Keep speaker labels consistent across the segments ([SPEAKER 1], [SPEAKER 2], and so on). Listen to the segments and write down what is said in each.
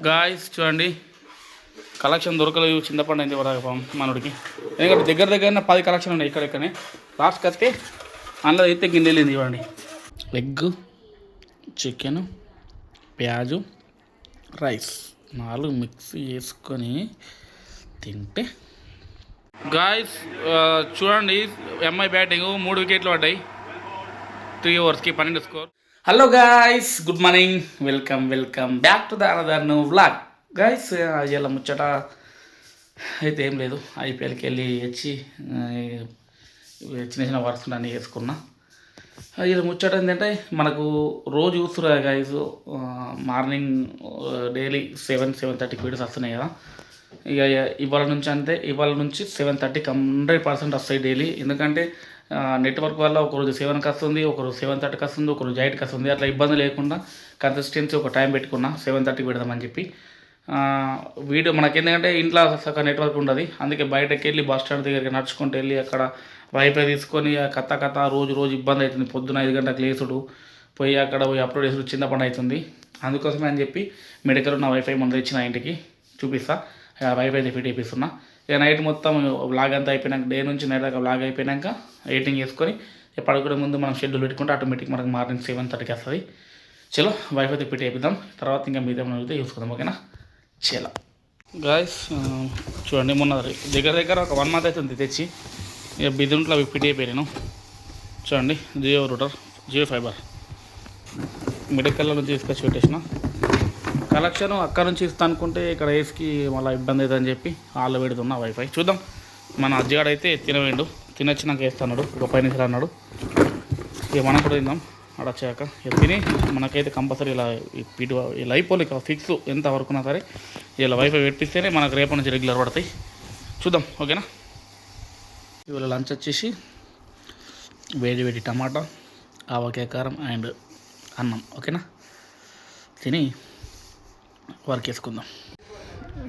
[SPEAKER 1] Guys చూడండి, collection దొరకలేదు. చింతపండు అయింది వరకు మనోడికి. ఎందుకంటే దగ్గర 10 కలెక్షన్ ఉన్నాయి ఇక్కడెక్కడనే. లాస్ట్కి వస్తే అందులో అయితే గిన్నెలింది చూడండి. ఎగ్, చికెన్, ప్యాజు, రైస్ 4 మిక్స్ చేసుకొని తింటే గాయస్ చూడండి. ఎంఐ బ్యాటింగ్ 3 వికెట్లు పడ్డాయి. 3 ఓవర్స్కి 12 score. Hello guys, good morning. Welcome back to the another new vlog. Guys ఇలా ముచ్చట అయితే ఏం లేదు. ఐపీఎల్కి వెళ్ళి వచ్చి చిన్న వర్క్స్ అన్నీ చేసుకున్నా. ఇలా ముచ్చట ఏంటంటే మనకు రోజు చూస్తున్నారు గాయస్, మార్నింగ్ డైలీ 7:30కి వీడియోస్ వస్తున్నాయి కదా. ఇక ఇవాళ నుంచి 7:30కి 100% వస్తాయి డైలీ. ఎందుకంటే నెట్వర్క్ వల్ల ఒకరోజు 7కి వస్తుంది, ఒకరోజు 7:30కి వస్తుంది, ఒకరోజు 8కి వస్తుంది. అట్లా ఇబ్బంది లేకుండా కన్సిస్టెన్సీ ఒక టైం పెట్టుకున్నా 7:30కి పెడదామని చెప్పి. వీడియో మనకేంటంటే ఇంట్లో సగం నెట్వర్క్ ఉండదు. అందుకే బయటకు వెళ్ళి బస్ స్టాండ్ దగ్గరికి నడుచుకుంటూ వెళ్ళి అక్కడ వైఫై తీసుకొని కథ రోజు ఇబ్బంది అవుతుంది. పొద్దున 5 గంటలకు లేసుడు, పోయి అక్కడ పోయి అప్లోడ్ చేసుడు చిన్న పని అవుతుంది. అందుకోసమే అని చెప్పి మెడికల్ నా వైఫై మొన్న తెచ్చిన ఇంటికి చూపిస్తా. వైఫై ఫిట్ చేపిస్తున్నా. ఇక నైట్ మొత్తం వ్లాగ్ అంతా అయిపోయినాక, డే నుంచి నైట్ దాకా వ్లాగ్ అయిపోయినాక ఎడిటింగ్ చేసుకొని పడుకునే ముందు మనం షెడ్యూల్ పెట్టుకుంటే ఆటోమేటిక్ మనకు మార్నింగ్ 7:30కి వస్తుంది. చలో వైఫై ఫిట్ చేపిద్దాం. తర్వాత ఇంకా మీద అయితే చూసుకుందాం. ఓకేనా? చలో గాయస్ చూడండి, మొన్న దగ్గర ఒక 1 మంత్ అవుతుంది తెచ్చి. ఇక బిదుంట్లో అవి ఫిట్ అయిపోయాను. చూడండి, జియో రూటర్, జియో ఫైబర్ మెడికల్లో నుంచి తీసుకొచ్చి పెట్టేసిన. కలెక్షన్ అక్కడ నుంచి ఇస్తా అనుకుంటే ఇక్కడ వేసుకి మళ్ళీ ఇబ్బంది అవుతుందని చెప్పి వాళ్ళు పెడుతున్నా వైఫై. చూద్దాం. మన అజ్జిగాడైతే తినొచ్చినాక వేస్తున్నాడు. ఒక 5 నిమిషాలు అన్నాడు. ఇక మనం కూడా తిందాం అడొచ్చాక. ఇక తిని మనకైతే కంపల్సరీ ఇలా అయిపోలే ఫిక్స్ ఎంత వరకున్నా సరే ఇలా వైఫై పెట్టిస్తేనే మనకు రేపటి నుంచి రెగ్యులర్ పడతాయి. చూద్దాం. ఓకేనా? ఇవాళ లంచ్ వచ్చేసి వేడి టమాటా, ఆవకాయ కారం అండ్ అన్నం. ఓకేనా? తిని వర్క్ వేసుకుందాం.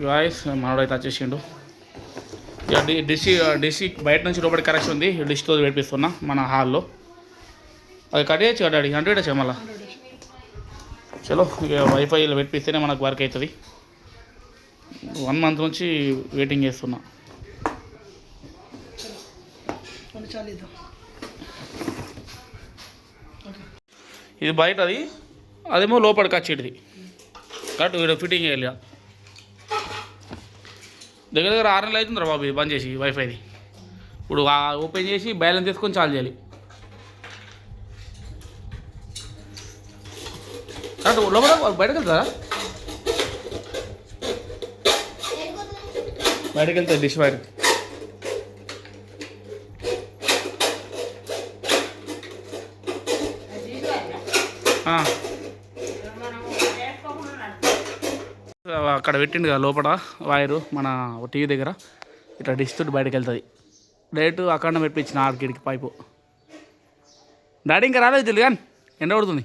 [SPEAKER 1] వాయిస్ మనోడైతే వచ్చేసిండు. డిష్ బయట నుంచి లోపలికి కరెక్షన్ ఉంది. డిష్తో పెట్టిస్తున్నా మన హాల్లో. అది కట్ చేయొచ్చు డాడీ, 100 వచ్చా మళ్ళా. చలో ఇక వైఫైలో పెట్టిస్తేనే మనకు వర్క్ అవుతుంది. 1 మంత్ నుంచి వెయిటింగ్ చేస్తున్నా. ఇది బయటది, అదేమో లోపలికి వచ్చేటిది. కరెక్ట్ వీడియో ఫిట్టింగ్ చేయాలి. దగ్గర 6 నెలలు అవుతుందిరా బాబు ఇది బంద్ చేసి వైఫైది. ఇప్పుడు ఓపెన్ చేసి బ్యాలెన్స్ తీసుకొని చాలు చేయాలి. కరెక్ట్ లోపల బయటకు వెళ్తారా? బయటకు వెళ్తుంది డిష్ బయటకు. అక్కడ పెట్టిండు కదా లోపల వైరు, మన టీవీ దగ్గర ఇట్లా డిష్ తోటి బయటకు వెళ్తుంది. డైరెక్ట్ అక్కడ పెట్టించిన ఆడికి పైపు. డాడీ ఇంకా రాలేదు తెలియదు కానీ ఎండ పడుతుంది.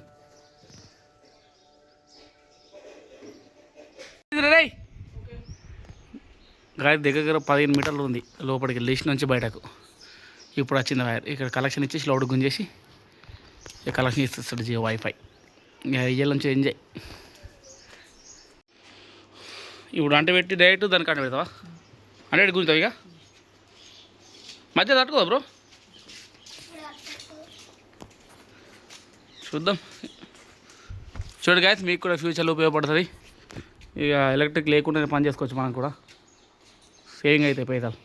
[SPEAKER 1] గాడి దగ్గర 15 మీటర్లు ఉంది లోపలికి డిష్ నుంచి బయటకు. ఇప్పుడు వచ్చింది వైర్. ఇక్కడ కలెక్షన్ ఇచ్చేసి లోడ్ గుంజేసి ఇక కలెక్షన్ ఇస్తాడు జియో వైఫై. ఇక ఇయ్యాల నుంచి ఎంజాయ్. ఇప్పుడు అంటే పెట్టి డైరెక్ట్ దానికి అంటే పెడతావా? అంటే గుంజుతావు ఇక మధ్య తట్టుకోదా బ్రో? చూద్దాం. చూడు గాయస్, మీకు కూడా ఫ్యూచర్లో ఉపయోగపడుతుంది. ఇక ఎలక్ట్రిక్ లేకుండానే పని చేసుకోవచ్చు మనం కూడా. సేవింగ్ అయితే పైసలు.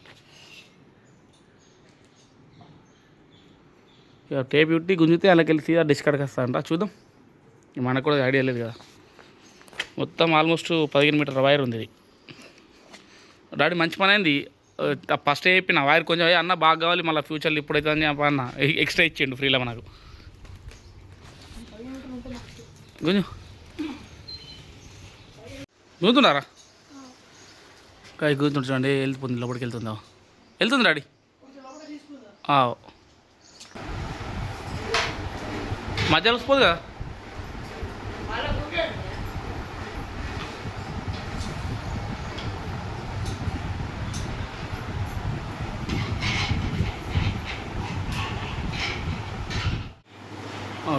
[SPEAKER 1] ఇక టేప్ చుట్టి గుంజితే అలాకెళ్ళి సీదా డిష్ కడకి వస్తారంట. చూద్దాం. మనకు కూడా ఐడియా లేదు కదా. మొత్తం ఆల్మోస్ట్ 15 మీటర్ల వైర్ ఉంది ఇది. డాడీ మంచి పని అయింది. ఫస్ట్ చెప్పిన వైర్ కొంచెం అన్న బాగా కావాలి, మళ్ళీ ఫ్యూచర్లో ఇప్పుడైతే అని చెప్పి అన్న ఎక్స్ట్రా ఇచ్చిండు ఫ్రీలో మనకు. గుంతున్నారా? కాయ గుంతుంటు చూడండి, వెళ్ళిపోతుంది లోపలికి. వెళ్తుంది డాడీ. మధ్యలో వస్తుంది కదా.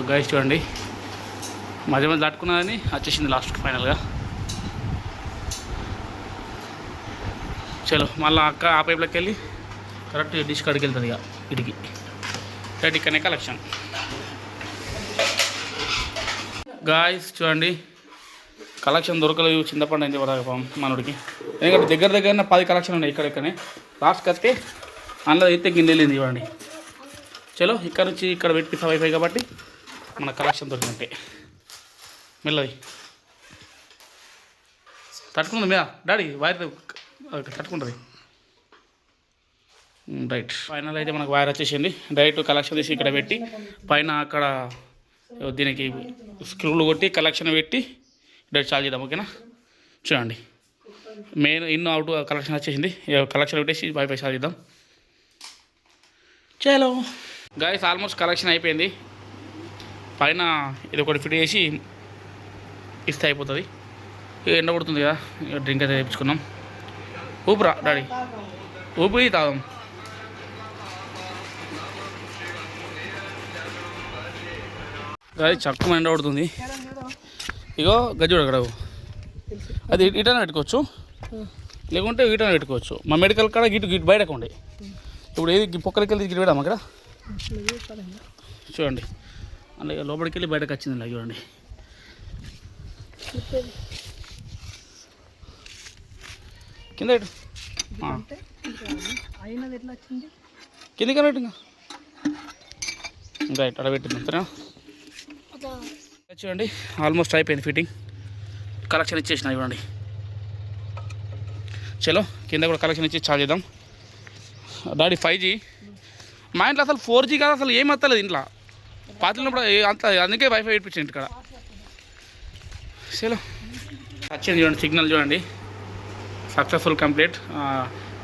[SPEAKER 1] గైస్ చూడండి, మధ్య దాటుకున్నదని వచ్చేసింది లాస్ట్కి ఫైనల్గా. చలో మళ్ళీ అక్క ఆ పైపులోకి వెళ్ళి కరెక్ట్ డిష్ కాడికి వెళ్తుంది ఇక ఇటుకి రైట్ ఇక్కడనే కలెక్షన్ గాయస్ చూడండి కలెక్షన్ దొరకలేదు చింతపండు అయింది వరకు మనోడికి ఎందుకంటే దగ్గర 10 కలెక్షన్ ఉన్నాయి ఇక్కడనే లాస్ట్కి వస్తే అందులో అయితే గిన్నెలింది ఇవ్వండి చలో ఇక్కడ నుంచి ఇక్కడ పెట్టిస్తా వైఫై కాబట్టి మన కలెక్షన్ దొరికినట్టే మెల్లది తట్టుకుంది మీద డాడీ వైర్ తట్టుకుంటుంది రైట్ ఫైనల్ అయితే మనకు వైర్ వచ్చేసింది డైరెక్ట్ కలెక్షన్ తీసి ఇక్కడ పెట్టి పైన అక్కడ దీనికి స్క్రూలు కొట్టి కలెక్షన్ పెట్టి డైరెక్ట్ చార్జ్ చేద్దాం ఓకేనా చూడండి మెయిన్ ఇన్ అవుట్ కలెక్షన్ వచ్చేసింది కలెక్షన్ పెట్టేసి వైఫై చార్జ్ చేద్దాం చలో గాయస్ ఆల్మోస్ట్ కలెక్షన్ అయిపోయింది పైన ఇది ఒకటి ఫిట్ చేసి ఇస్తే అయిపోతుంది ఎండ పడుతుంది కదా డ్రింక్ అయితే తెప్పించుకున్నాం ఊపిరా డాడీ ఊపిరి తాగం అది చక్కగా ఎండ పడుతుంది ఇగో గజ్జుడు అక్కడ అది ఇటనే పెట్టుకోవచ్చు లేకుంటే వీటనే పెట్టుకోవచ్చు మా మెడికల్ కాడ గిట్ బయటకు ఉండే ఇప్పుడు ఏది పొక్కలకి వెళ్ళి గిట్ పెడదాం అక్కడ చూడండి అలాగే లోపలికి వెళ్ళి బయటకు వచ్చింది ఇలా చూడండి కింద కిందికి పెట్టు ఇంకా రైట్ అక్కడ పెట్టింది అంతేనా చూడండి ఆల్మోస్ట్ అయిపోయింది ఫిట్టింగ్ కలెక్షన్ ఇచ్చేసిన ఇవ్వండి చలో కింద కూడా కలెక్షన్ ఇచ్చి చార్జ్ చేద్దాం డాడీ 5G మా ఇంట్లో అసలు 4G కాదు అసలు ఏం వస్తలేదు ఇంట్లో పాత్రలో అంత అందుకే వైఫై పెట్టించండి ఇక్కడ చలో వచ్చింది చూడండి సిగ్నల్ చూడండి సక్సెస్ఫుల్ కంప్లీట్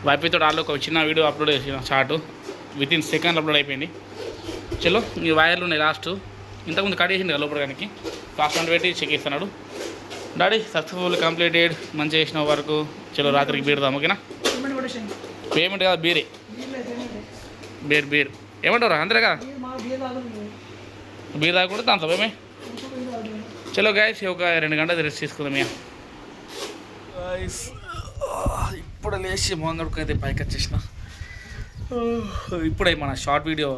[SPEAKER 1] వైఫైతో ఆల్లో ఒక చిన్న వీడియో అప్లోడ్ చేసిన షార్ట్ వితిన్ సెకండ్ అప్లోడ్ అయిపోయింది చలో ఈ వైర్లు ఉన్నాయి లాస్ట్ ఇంతకుముందు కట్ చేసింది కదా లోపలికి లాస్ట్ వన్ పెట్టి చెక్ చేస్తున్నాడు డాడీ సక్సెస్ఫుల్ కంప్లీటెడ్ మంచిగా చేసిన వరకు చలో రాత్రికి బీరుదాం ఓకేనా పేమెంట్ కాదు బీరే బీర్ ఏమంటారు అందరే కదా బీర్ తాగకూడదు దాంతో ఏమే చలో గాయస్ ఒక 2 గంటలు రెస్ట్ తీసుకుందాం గాయస్ ఇప్పుడు లేచి మొంగడుకు అయితే పైకి వచ్చేసిన ఇప్పుడే మన షార్ట్ వీడియో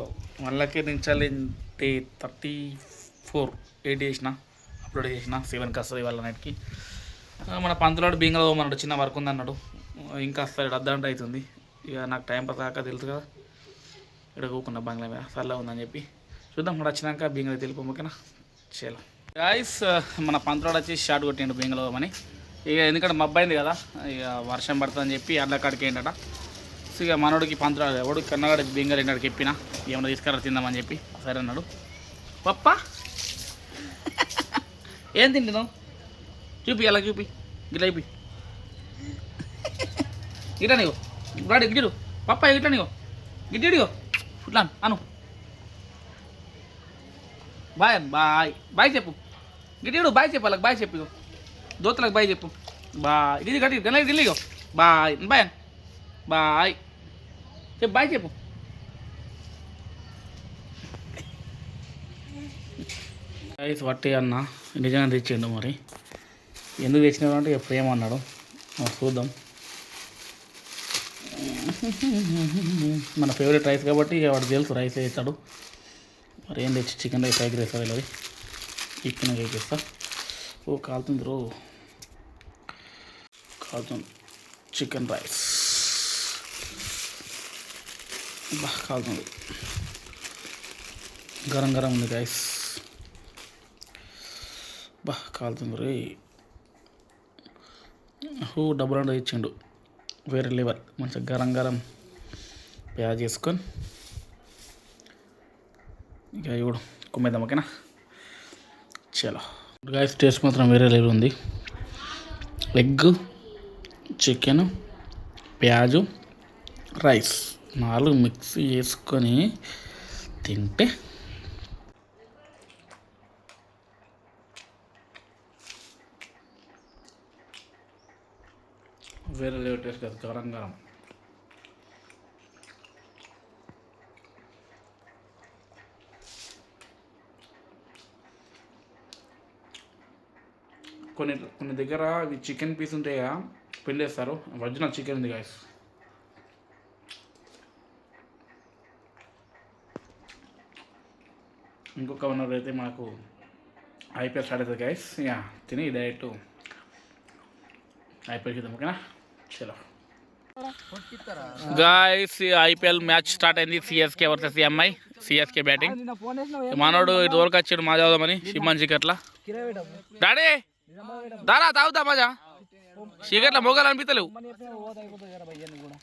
[SPEAKER 1] 1,00,000 నిమిషాలు 34 చేసిన అప్లోడ్ చేసిన 7కి వస్తుంది వాళ్ళ నైట్కి మన పంతులాడు బీంగలో మనడు చిన్న వర్క్ ఉంది అన్నాడు ఇంకా వస్తాడు అర్ధగంట అవుతుంది ఇక నాకు టైం పాస్ కాక తెలుసు కదా ఇక్కడ కూకున్నా బంగ్లా మీద సర్లా ఉందని చెప్పి చూద్దాం ఇక్కడ వచ్చినాక బీంగలో తెలిపి ఓకేనా చలో గాయస్ మన పంతులాడు వచ్చి షార్ట్ కొట్టిండు బీంగలో అని ఇక ఎందుకంటే మబ్బైంది కదా ఇక వర్షం పడుతుందని చెప్పి అడ్ల కాడికి ఏంటట సో ఇక మనోడికి పంతులాడు ఎవడు కన్నగాడి బీంగలు ఏంటాడికి చెప్పినా ఏమన్నా తీసుకురా తిందామని చెప్పి సరే అన్నాడు పప్ప ఏం తింటున్నావు చూపి అలా చూపి గిట్లా చూపి ఇట్లా నీకు బ్రాడ్ గిడ్డు పప్ప ఇట్లా నీకు గిడ్డిడిగో ఇట్లా అను బాయ్ బాయ్ బాయ్ చెప్పు గిడ్డిడు బాయ్ చెప్పు వాళ్ళకి బాయ్ చెప్పు దోతలకు బాయ్ చెప్పు బాయ్ ఇది గట్టి గనకి ఢిల్లీగో బాయ్ బాయ్ బాయ్ చెప్పు బాయ్ చెప్పు వట్టి అన్న నిజంగా తెచ్చిండు మరి ఎందుకు తెచ్చినావు అంటే ప్రేమ అన్నాడు చూద్దాం మన ఫేవరెట్ రైస్ కాబట్టి వాడు తెలుసు రైస్ వేస్తాడు మరి ఏం తెచ్చి చికెన్ రైస్ ఫ్రైడ్ రైస్ అది చికెన్ వేపిస్తా ఓ కాలుతుంది రో కాలుతుంది చికెన్ రైస్ బాగా కాలుతుంది గరం గరం ఉంది గైస్ బా కాలుతుంది రే డబ్బులు అంటే ఇచ్చిండు వేరే లెవెల్ మంచిగా గరం గరం ప్యాజ్ చేసుకొని ఇక ఇప్పుడు కుమ్మేద్దాం ఓకేనా చలో గాయస్ టేస్ట్ మాత్రం వేరే లెవెల్ ఉంది ఎగ్ చికెన్ ప్యాజు రైస్ 4 మిక్స్ చేసుకొని తింటే వేరే లెవెల్ టేస్ట్ కాదు గరం గరం కొన్ని దగ్గర చికెన్ పీస్ ఉంటాయా పిండేస్తారు ఒరిజినల్ చికెన్ ఉంది గాయస్ ఇంకొక 1 అవర్ అయితే మనకు ఐపీఎల్ స్టార్ట్ అవుతుంది గైస్. యా తిని డైరెక్ట్ ఐపీఎల్ చూద్దాం. ఓకేనా, చలో గాయస్. ఐపీఎల్ మ్యాచ్ స్టార్ట్ అయింది. CSK versus MI. CSK batting. మనోడు ఇటు వరకు వచ్చాడు మా చదువుదామని సిమ్మన్ చీకట్ల. డాడీ దారా తాగుతా మజా చీకట్ల మొగలు అనిపిస్తలేవు.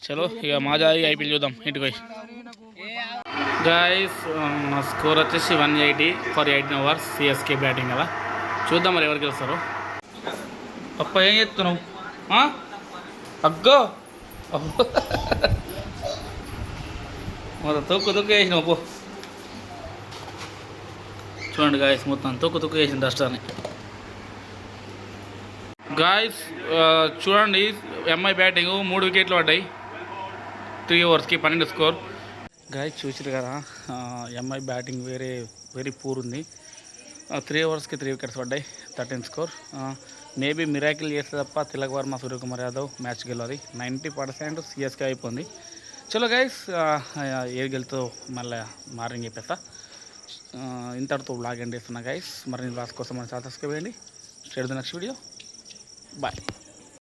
[SPEAKER 1] చలో ఇక మాజా ఐపీఎల్ చూద్దాం ఇంటికి పోయి. గాయస్ స్కోర్ వచ్చేసి 180 ఫర్ 18 ఓవర్స్. సిఎస్కే బ్యాటింగ్ కదా, చూద్దాం మరి ఎవరికి వస్తారు. పప్ప ఏం చేస్తున్నావు? అగ్గో మొత్తం తొక్కు వేసినావు పో. చూడండి గాయస్, మొత్తం తొక్కు వేసిన డస్ట్ అని. గాయస్ చూడండి, ఎంఐ బ్యాటింగ్ 3 వికెట్లు పడ్డాయి 3 ఓవర్స్కి 12 స్కోర్. గాయస్ చూసారు కదా, ఎంఐ బ్యాటింగ్ వెరీ పూర్ ఉంది. 3 ఓవర్స్కి 3 వికెట్స్ పడ్డాయి 13 స్కోర్. మేబీ మిరాకిల్ చేస్తే తప్ప తిలక్ వర్మ, సూర్యకుమార్ యాదవ్ మ్యాచ్ గెలవాలి. 90% సిఎస్కే అయిపోయింది. చలో గైస్, ఏది గెలుతో మళ్ళీ మార్నింగ్ చెప్పేస్తా. ఇంతటితో బ్లాగ్ ఎండ్ చేస్తున్నా గైస్. మరిన్ని బ్లాగ్స్ కోసం మన ఛానల్ సబ్స్క్రైబ్ చేయండి. State the next video. Bye.